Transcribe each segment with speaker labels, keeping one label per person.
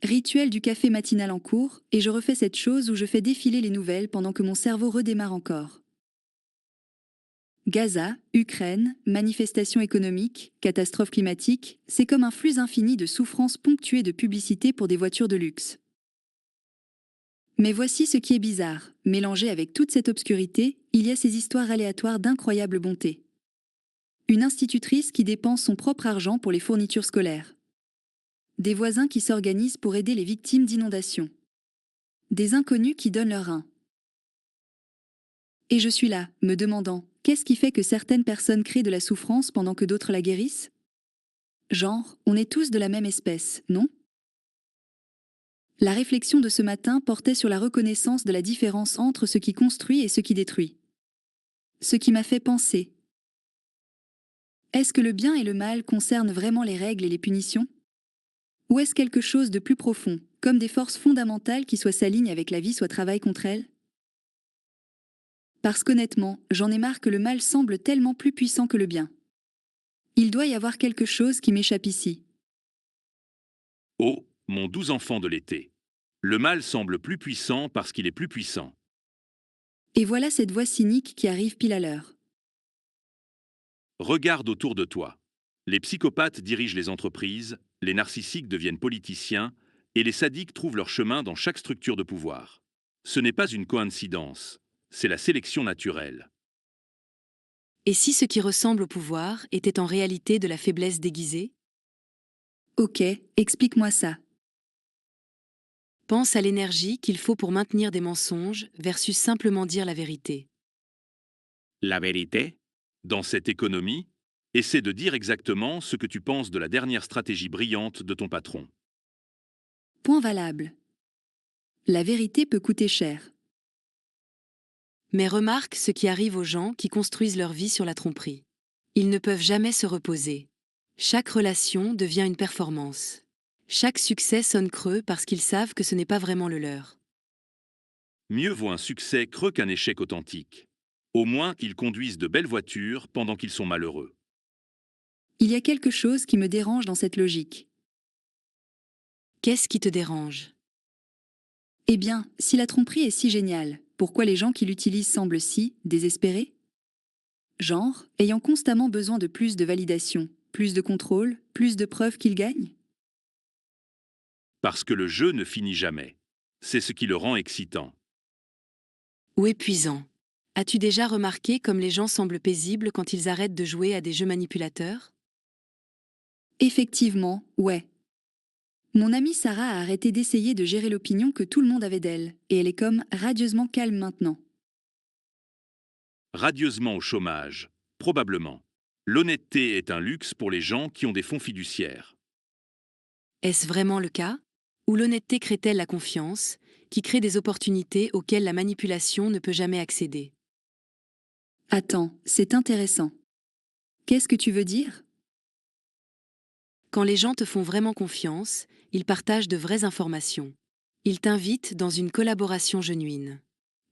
Speaker 1: Rituel du café matinal en cours, et je refais cette chose où je fais défiler les nouvelles pendant que mon cerveau redémarre encore. Gaza, Ukraine, manifestations économiques, catastrophes climatiques, c'est comme un flux infini de souffrances ponctuées de publicités pour des voitures de luxe. Mais voici ce qui est bizarre. Mélangé avec toute cette obscurité, il y a ces histoires aléatoires d'incroyable bonté. Une institutrice qui dépense son propre argent pour les fournitures scolaires. Des voisins qui s'organisent pour aider les victimes d'inondations. Des inconnus qui donnent leur rein. Et je suis là, me demandant, qu'est-ce qui fait que certaines personnes créent de la souffrance pendant que d'autres la guérissent? Genre, on est tous de la même espèce, non? La réflexion de ce matin portait sur la reconnaissance de la différence entre ce qui construit et ce qui détruit. Ce qui m'a fait penser, est-ce que le bien et le mal concernent vraiment les règles et les punitions? Ou est-ce quelque chose de plus profond, comme des forces fondamentales qui soit s'alignent avec la vie, soit travaillent contre elle? Parce qu'honnêtement, j'en ai marre que le mal semble tellement plus puissant que le bien. Il doit y avoir quelque chose qui m'échappe ici.
Speaker 2: Oh, mon doux enfant de l'été. Le mal semble plus puissant parce qu'il est plus puissant.
Speaker 1: Et voilà cette voix cynique qui arrive pile à l'heure.
Speaker 2: Regarde autour de toi. Les psychopathes dirigent les entreprises, les narcissiques deviennent politiciens, et les sadiques trouvent leur chemin dans chaque structure de pouvoir. Ce n'est pas une coïncidence, c'est la sélection naturelle.
Speaker 3: Et si ce qui ressemble au pouvoir était en réalité de la faiblesse déguisée?
Speaker 1: Ok, explique-moi ça.
Speaker 3: Pense à l'énergie qu'il faut pour maintenir des mensonges versus simplement dire la vérité.
Speaker 2: La vérité? Dans cette économie, essaie de dire exactement ce que tu penses de la dernière stratégie brillante de ton patron.
Speaker 1: Point valable. La vérité peut coûter cher.
Speaker 3: Mais remarque ce qui arrive aux gens qui construisent leur vie sur la tromperie. Ils ne peuvent jamais se reposer. Chaque relation devient une performance. Chaque succès sonne creux parce qu'ils savent que ce n'est pas vraiment le leur.
Speaker 2: Mieux vaut un succès creux qu'un échec authentique. Au moins, ils conduisent de belles voitures pendant qu'ils sont malheureux.
Speaker 1: Il y a quelque chose qui me dérange dans cette logique.
Speaker 3: Qu'est-ce qui te dérange?
Speaker 1: Eh bien, si la tromperie est si géniale, pourquoi les gens qui l'utilisent semblent si désespérés? Genre, ayant constamment besoin de plus de validation, plus de contrôle, plus de preuves qu'ils gagnent?
Speaker 2: Parce que le jeu ne finit jamais. C'est ce qui le rend excitant.
Speaker 3: Ou épuisant. As-tu déjà remarqué comme les gens semblent paisibles quand ils arrêtent de jouer à des jeux manipulateurs?
Speaker 1: Effectivement, ouais. Mon amie Sarah a arrêté d'essayer de gérer l'opinion que tout le monde avait d'elle, et elle est comme radieusement calme maintenant.
Speaker 2: Radieusement au chômage. Probablement. L'honnêteté est un luxe pour les gens qui ont des fonds fiduciaires.
Speaker 3: Est-ce vraiment le cas? Ou l'honnêteté crée-t-elle la confiance, qui crée des opportunités auxquelles la manipulation ne peut jamais accéder?
Speaker 1: Attends, c'est intéressant. Qu'est-ce que tu veux dire?
Speaker 3: Quand les gens te font vraiment confiance, ils partagent de vraies informations. Ils t'invitent dans une collaboration genuine.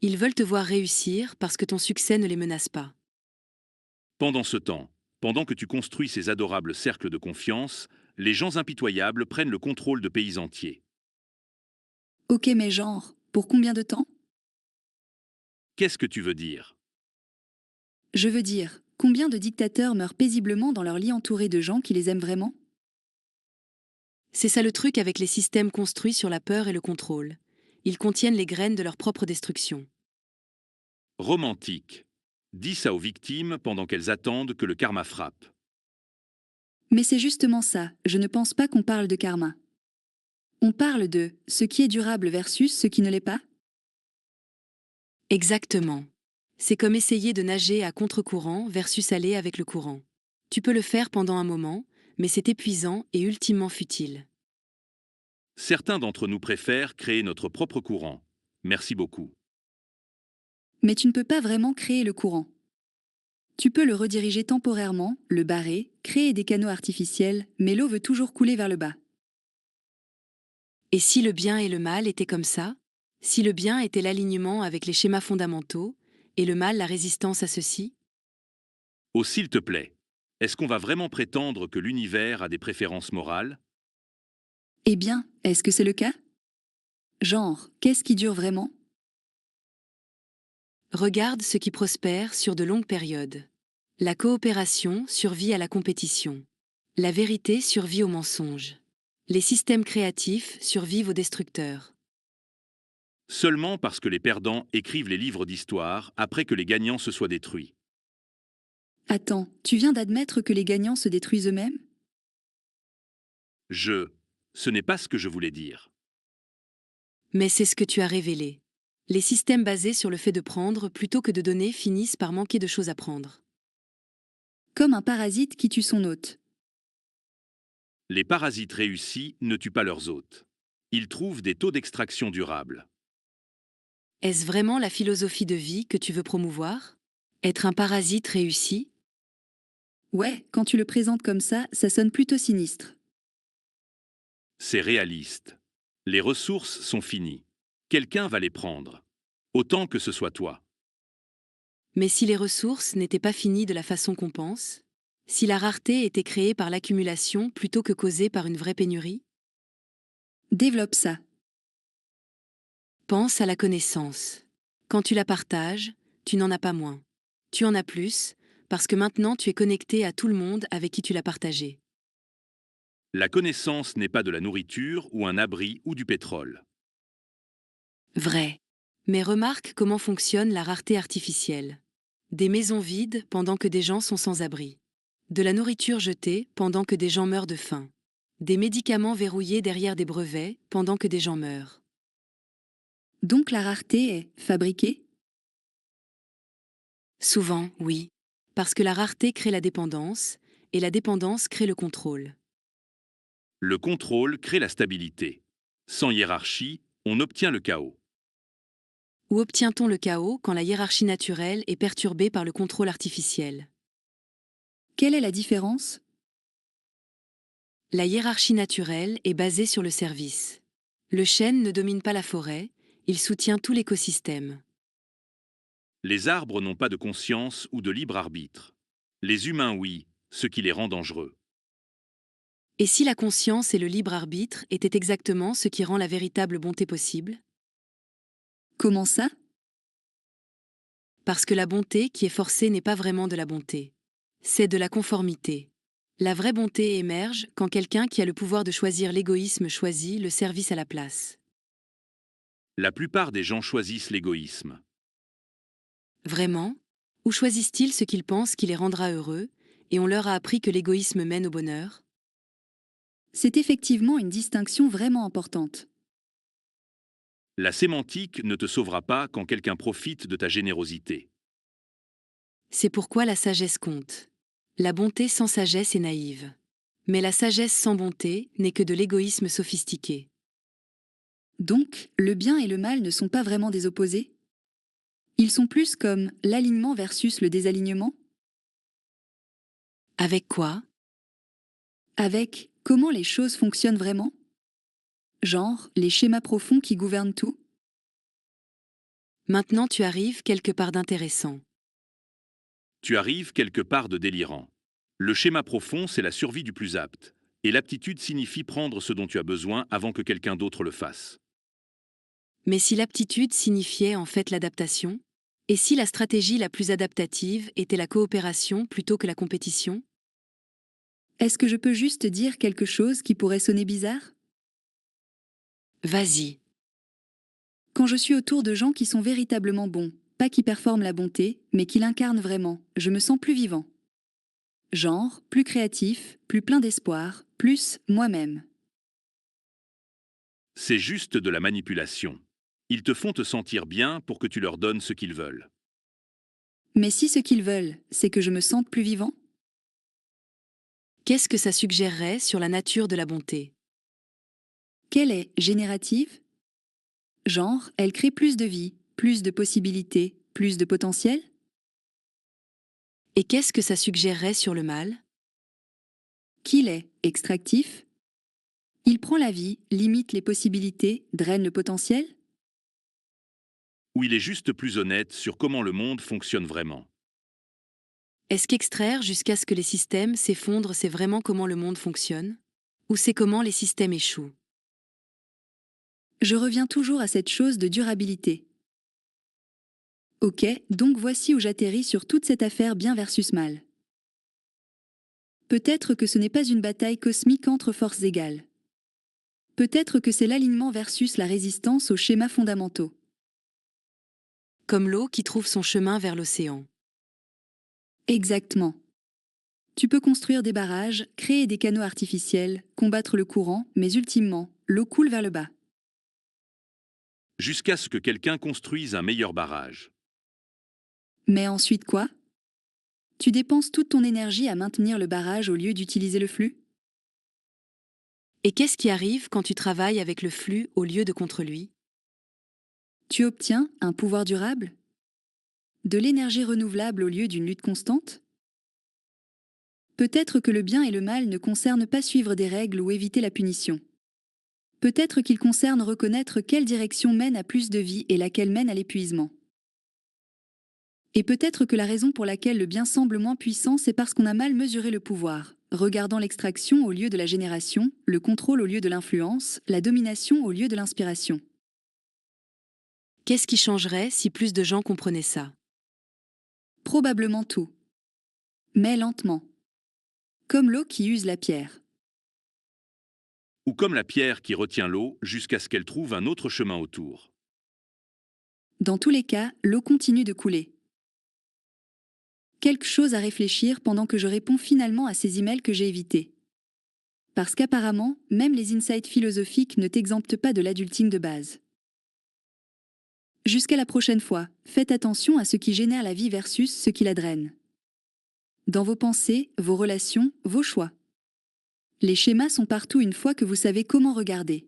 Speaker 3: Ils veulent te voir réussir parce que ton succès ne les menace pas.
Speaker 2: Pendant ce temps, pendant que tu construis ces adorables cercles de confiance, les gens impitoyables prennent le contrôle de pays entiers.
Speaker 1: Ok, mais genre, pour combien de temps?
Speaker 2: Qu'est-ce que tu veux dire?
Speaker 1: Je veux dire, combien de dictateurs meurent paisiblement dans leur lit entourés de gens qui les aiment vraiment?
Speaker 3: C'est ça le truc avec les systèmes construits sur la peur et le contrôle. Ils contiennent les graines de leur propre destruction.
Speaker 2: Romantique. Dis ça aux victimes pendant qu'elles attendent que le karma frappe.
Speaker 1: Mais c'est justement ça, je ne pense pas qu'on parle de karma. On parle de ce qui est durable versus ce qui ne l'est pas?
Speaker 3: Exactement. C'est comme essayer de nager à contre-courant versus aller avec le courant. Tu peux le faire pendant un moment, mais c'est épuisant et ultimement futile.
Speaker 2: Certains d'entre nous préfèrent créer notre propre courant. Merci beaucoup.
Speaker 1: Mais tu ne peux pas vraiment créer le courant. Tu peux le rediriger temporairement, le barrer, créer des canaux artificiels, mais l'eau veut toujours couler vers le bas.
Speaker 3: Et si le bien et le mal étaient comme ça? Si le bien était l'alignement avec les schémas fondamentaux, et le mal la résistance à ceux-ci?
Speaker 2: Oh, s'il te plaît, est-ce qu'on va vraiment prétendre que l'univers a des préférences morales?
Speaker 1: Eh bien, est-ce que c'est le cas? Genre, qu'est-ce qui dure vraiment?
Speaker 3: Regarde ce qui prospère sur de longues périodes. La coopération survit à la compétition. La vérité survit au mensonge. Les systèmes créatifs survivent aux destructeurs.
Speaker 2: Seulement parce que les perdants écrivent les livres d'histoire après que les gagnants se soient détruits.
Speaker 1: Attends, tu viens d'admettre que les gagnants se détruisent eux-mêmes?
Speaker 2: Ce n'est pas ce que je voulais dire.
Speaker 3: Mais c'est ce que tu as révélé. Les systèmes basés sur le fait de prendre plutôt que de donner finissent par manquer de choses à prendre.
Speaker 1: Comme un parasite qui tue son hôte.
Speaker 2: Les parasites réussis ne tuent pas leurs hôtes. Ils trouvent des taux d'extraction durables.
Speaker 3: Est-ce vraiment la philosophie de vie que tu veux promouvoir? Être un parasite réussi?
Speaker 1: Ouais, quand tu le présentes comme ça sonne plutôt sinistre.
Speaker 2: C'est réaliste. Les ressources sont finies. Quelqu'un va les prendre. Autant que ce soit toi.
Speaker 3: Mais si les ressources n'étaient pas finies de la façon qu'on pense? Si la rareté était créée par l'accumulation plutôt que causée par une vraie pénurie?
Speaker 1: Développe ça.
Speaker 3: Pense à la connaissance. Quand tu la partages, tu n'en as pas moins. Tu en as plus, parce que maintenant tu es connecté à tout le monde avec qui tu l'as partagée.
Speaker 2: La connaissance n'est pas de la nourriture ou un abri ou du pétrole.
Speaker 3: Vrai. Mais remarque comment fonctionne la rareté artificielle. Des maisons vides pendant que des gens sont sans abri. De la nourriture jetée pendant que des gens meurent de faim. Des médicaments verrouillés derrière des brevets pendant que des gens meurent.
Speaker 1: Donc la rareté est fabriquée?
Speaker 3: Souvent, oui. Parce que la rareté crée la dépendance, et la dépendance crée le contrôle.
Speaker 2: Le contrôle crée la stabilité. Sans hiérarchie, on obtient le chaos.
Speaker 3: Où obtient-on le chaos quand la hiérarchie naturelle est perturbée par le contrôle artificiel?
Speaker 1: Quelle est la différence?
Speaker 3: La hiérarchie naturelle est basée sur le service. Le chêne ne domine pas la forêt, il soutient tout l'écosystème.
Speaker 2: Les arbres n'ont pas de conscience ou de libre arbitre. Les humains, oui, ce qui les rend dangereux.
Speaker 3: Et si la conscience et le libre arbitre étaient exactement ce qui rend la véritable bonté possible?
Speaker 1: Comment ça?
Speaker 3: Parce que la bonté qui est forcée n'est pas vraiment de la bonté. C'est de la conformité. La vraie bonté émerge quand quelqu'un qui a le pouvoir de choisir l'égoïsme choisit le service à la place.
Speaker 2: La plupart des gens choisissent l'égoïsme.
Speaker 3: Vraiment? Ou choisissent-ils ce qu'ils pensent qui les rendra heureux, et on leur a appris que l'égoïsme mène au bonheur?
Speaker 1: C'est effectivement une distinction vraiment importante.
Speaker 2: La sémantique ne te sauvera pas quand quelqu'un profite de ta générosité.
Speaker 3: C'est pourquoi la sagesse compte. La bonté sans sagesse est naïve. Mais la sagesse sans bonté n'est que de l'égoïsme sophistiqué.
Speaker 1: Donc, le bien et le mal ne sont pas vraiment des opposés? Ils sont plus comme l'alignement versus le désalignement?
Speaker 3: Avec quoi?
Speaker 1: Avec comment les choses fonctionnent vraiment? Genre, les schémas profonds qui gouvernent tout?
Speaker 3: Maintenant tu arrives quelque part d'intéressant.
Speaker 2: Tu arrives quelque part de délirant. Le schéma profond, c'est la survie du plus apte. Et l'aptitude signifie prendre ce dont tu as besoin avant que quelqu'un d'autre le fasse.
Speaker 3: Mais si l'aptitude signifiait en fait l'adaptation? Et si la stratégie la plus adaptative était la coopération plutôt que la compétition?
Speaker 1: Est-ce que je peux juste dire quelque chose qui pourrait sonner bizarre?
Speaker 3: Vas-y.
Speaker 1: Quand je suis autour de gens qui sont véritablement bons, pas qui performent la bonté, mais qui l'incarnent vraiment, je me sens plus vivant. Genre, plus créatif, plus plein d'espoir, plus moi-même.
Speaker 2: C'est juste de la manipulation. Ils te font te sentir bien pour que tu leur donnes ce qu'ils veulent.
Speaker 1: Mais si ce qu'ils veulent, c'est que je me sente plus vivant?
Speaker 3: Qu'est-ce que ça suggérerait sur la nature de la bonté?
Speaker 1: Qu'elle est générative? Genre, elle crée plus de vie, plus de possibilités, plus de potentiel?
Speaker 3: Et qu'est-ce que ça suggérerait sur le mal?
Speaker 1: Qu'il est extractif? Il prend la vie, limite les possibilités, draine le potentiel?
Speaker 2: Ou il est juste plus honnête sur comment le monde fonctionne vraiment.
Speaker 3: Est-ce qu'extraire jusqu'à ce que les systèmes s'effondrent, c'est vraiment comment le monde fonctionne? Ou c'est comment les systèmes échouent?
Speaker 1: Je reviens toujours à cette chose de durabilité. Ok, donc voici où j'atterris sur toute cette affaire bien versus mal. Peut-être que ce n'est pas une bataille cosmique entre forces égales. Peut-être que c'est l'alignement versus la résistance aux schémas fondamentaux.
Speaker 3: Comme l'eau qui trouve son chemin vers l'océan.
Speaker 1: Exactement. Tu peux construire des barrages, créer des canaux artificiels, combattre le courant, mais ultimement, l'eau coule vers le bas.
Speaker 2: Jusqu'à ce que quelqu'un construise un meilleur barrage.
Speaker 1: Mais ensuite quoi? Tu dépenses toute ton énergie à maintenir le barrage au lieu d'utiliser le flux?
Speaker 3: Et qu'est-ce qui arrive quand tu travailles avec le flux au lieu de contre lui?
Speaker 1: Tu obtiens un pouvoir durable? De l'énergie renouvelable au lieu d'une lutte constante? Peut-être que le bien et le mal ne concernent pas suivre des règles ou éviter la punition. Peut-être qu'ils concernent reconnaître quelle direction mène à plus de vie et laquelle mène à l'épuisement. Et peut-être que la raison pour laquelle le bien semble moins puissant, c'est parce qu'on a mal mesuré le pouvoir, regardant l'extraction au lieu de la génération, le contrôle au lieu de l'influence, la domination au lieu de l'inspiration.
Speaker 3: Qu'est-ce qui changerait si plus de gens comprenaient ça?
Speaker 1: Probablement tout. Mais lentement. Comme l'eau qui use la pierre.
Speaker 2: Ou comme la pierre qui retient l'eau jusqu'à ce qu'elle trouve un autre chemin autour.
Speaker 1: Dans tous les cas, l'eau continue de couler. Quelque chose à réfléchir pendant que je réponds finalement à ces emails que j'ai évités. Parce qu'apparemment, même les insights philosophiques ne t'exemptent pas de l'adulting de base. Jusqu'à la prochaine fois, faites attention à ce qui génère la vie versus ce qui la draine. Dans vos pensées, vos relations, vos choix. Les schémas sont partout une fois que vous savez comment regarder.